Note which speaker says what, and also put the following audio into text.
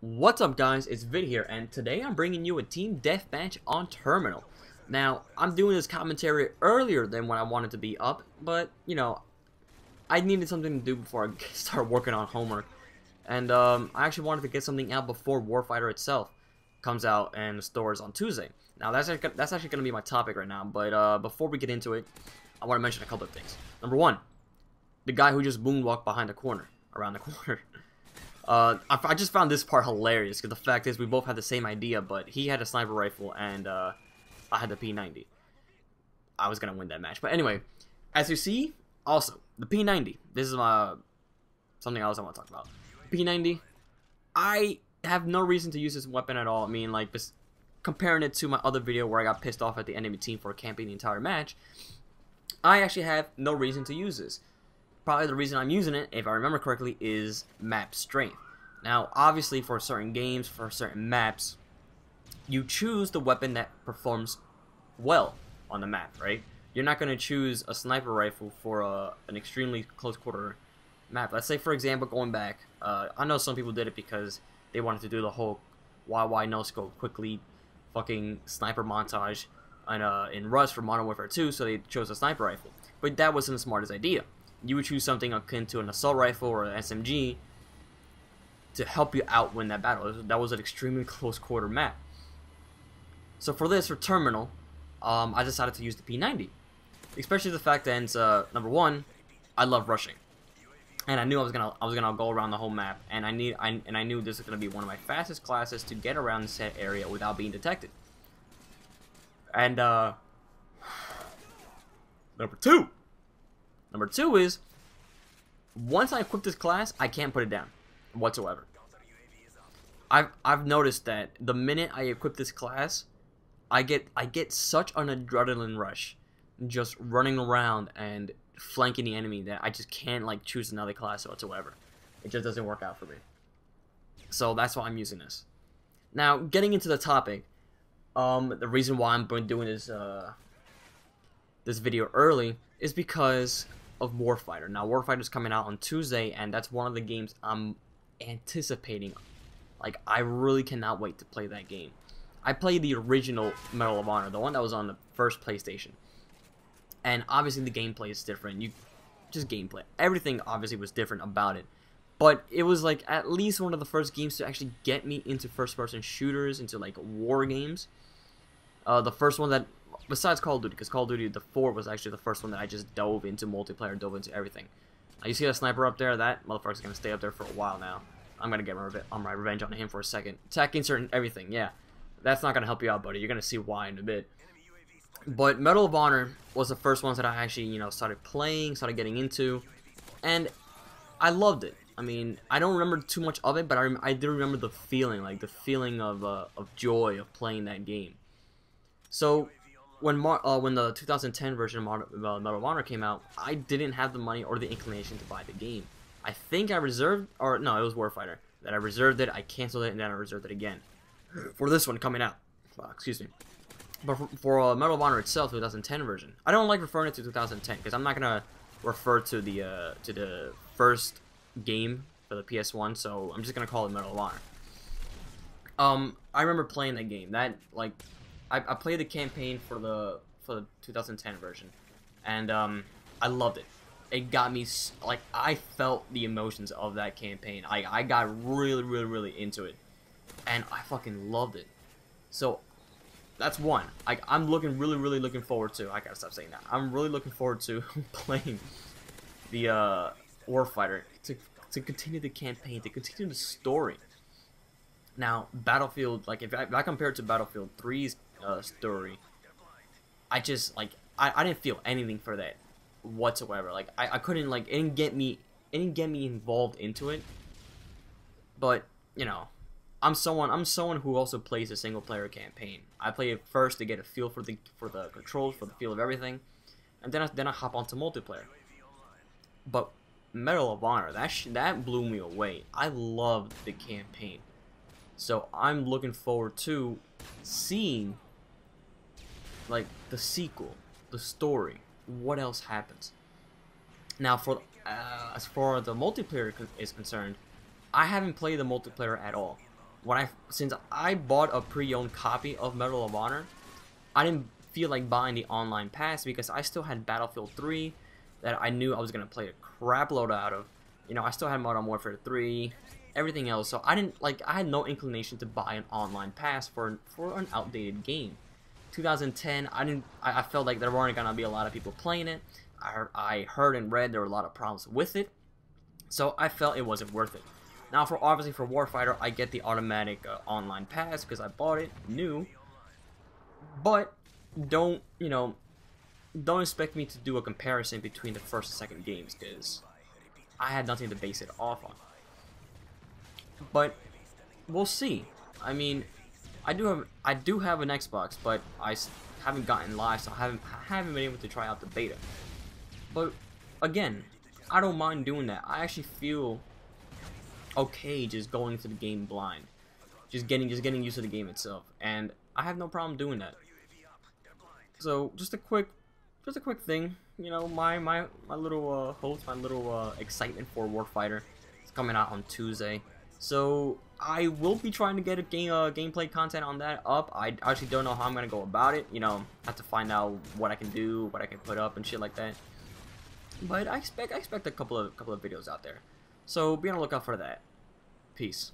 Speaker 1: What's up guys, it's Vid here, and today I'm bringing you a team deathmatch on Terminal. Now, I'm doing this commentary earlier than when I wanted to be up, but, you know, I needed something to do before I start working on homework. And, I actually wanted to get something out before Warfighter itself comes out and the stores on Tuesday. Now, that's actually going to be my topic right now, but, before we get into it, I want to mention a couple of things. Number one, the guy who just moonwalked behind the corner, around the corner. I just found this part hilarious, because the fact is we both had the same idea, but he had a sniper rifle and I had the P90. I was going to win that match. But anyway, as you see, also, the P90. This is something else I want to talk about. P90, I have no reason to use this weapon at all. I mean, like, comparing it to my other video where I got pissed off at the enemy team for camping the entire match, I actually have no reason to use this. Probably the reason I'm using it, if I remember correctly, is map strength. Now, obviously, for certain games, for certain maps, you choose the weapon that performs well on the map, right? You're not going to choose a sniper rifle for an extremely close quarter map. Let's say, for example, going back, I know some people did it because they wanted to do the whole YY no-scope quickly fucking sniper montage in Rust for Modern Warfare 2, so they chose a sniper rifle. But that wasn't the smartest idea. You would choose something akin to an assault rifle or an SMG to help you out win that battle. That was an extremely close quarter map. So for this, for Terminal, I decided to use the P90. Especially the fact that, number one, I love rushing. And I knew I was gonna go around the whole map, and I knew this was gonna be one of my fastest classes to get around the set area without being detected. And Number two is, once I equip this class, I can't put it down whatsoever. I've noticed that the minute I equip this class, I get such an adrenaline rush just running around and flanking the enemy that I just can't like choose another class whatsoever. It just doesn't work out for me. So that's why I'm using this. Now, getting into the topic, the reason why I'm doing this video early is because of Warfighter. Now, Warfighter's coming out on Tuesday, and that's one of the games I'm anticipating. Like, I really cannot wait to play that game. I played the original Medal of Honor, the one that was on the first PlayStation. And obviously the gameplay is different. Just gameplay. Everything obviously was different about it. But it was like at least one of the first games to actually get me into first-person shooters, into like war games. The first one that, besides Call of Duty, because Call of Duty the 4 was actually the first one that I just dove into multiplayer, dove into everything. Now, you see that sniper up there? That motherfucker's gonna stay up there for a while now. I'm gonna get my revenge on him for a second. Attack insert and everything, yeah. That's not gonna help you out, buddy. You're gonna see why in a bit. But Medal of Honor was the first ones that I actually, you know, started playing, started getting into, and I loved it. I mean, I don't remember too much of it, but I do remember the feeling, like the feeling of joy of playing that game. So when the 2010 version of Medal of Honor came out, I didn't have the money or the inclination to buy the game. I think I reserved, or no, it was Warfighter. That I reserved it, I canceled it, and then I reserved it again for this one coming out. Excuse me. But for Medal of Honor itself, 2010 version, I don't like referring it to 2010 because I'm not gonna refer to the first game for the PS1, so I'm just gonna call it Medal of Honor. I remember playing that game. That like. I played the campaign for the 2010 version, and I loved it. It got me, like, I felt the emotions of that campaign. I got really into it, and I fucking loved it. So that's one. I'm really looking forward to. I gotta stop saying that. I'm really looking forward to playing the Warfighter to continue the campaign, to continue the story. Now, Battlefield, like if I compare it to Battlefield 3's story, I just like I didn't feel anything for that whatsoever. Like I couldn't, like, it didn't get me involved into it. But you know, I'm someone who also plays a single player campaign. I play it first to get a feel for the controls, for the feel of everything, and then I hop onto multiplayer. But Medal of Honor, that blew me away. I loved the campaign. So I'm looking forward to seeing, like, the sequel, the story, what else happens. Now, as far as the multiplayer is concerned, I haven't played the multiplayer at all. since I bought a pre-owned copy of Medal of Honor, I didn't feel like buying the online pass because I still had Battlefield 3 that I knew I was gonna play a crap load out of. You know, I still had Modern Warfare 3, everything else. So I had no inclination to buy an online pass for an outdated game. 2010, I felt like there weren't gonna be a lot of people playing it. I heard and read there were a lot of problems with it, so I felt it wasn't worth it. Now, obviously for Warfighter, I get the automatic online pass because I bought it new. But don't expect me to do a comparison between the first and second games because I had nothing to base it off on. But we'll see. I mean, I do have an Xbox, but I haven't gotten live, so I haven't been able to try out the beta. But again, I don't mind doing that. I actually feel okay just going into the game blind, just getting used to the game itself, and I have no problem doing that. So just a quick thing, you know, my little hope, my little excitement for Warfighter is coming out on Tuesday. So I will be trying to get a gameplay content on that up. I actually don't know how I'm gonna go about it. You know, I have to find out what I can do, what I can put up, and shit like that. But I expect a couple of videos out there. So be on the lookout for that. Peace.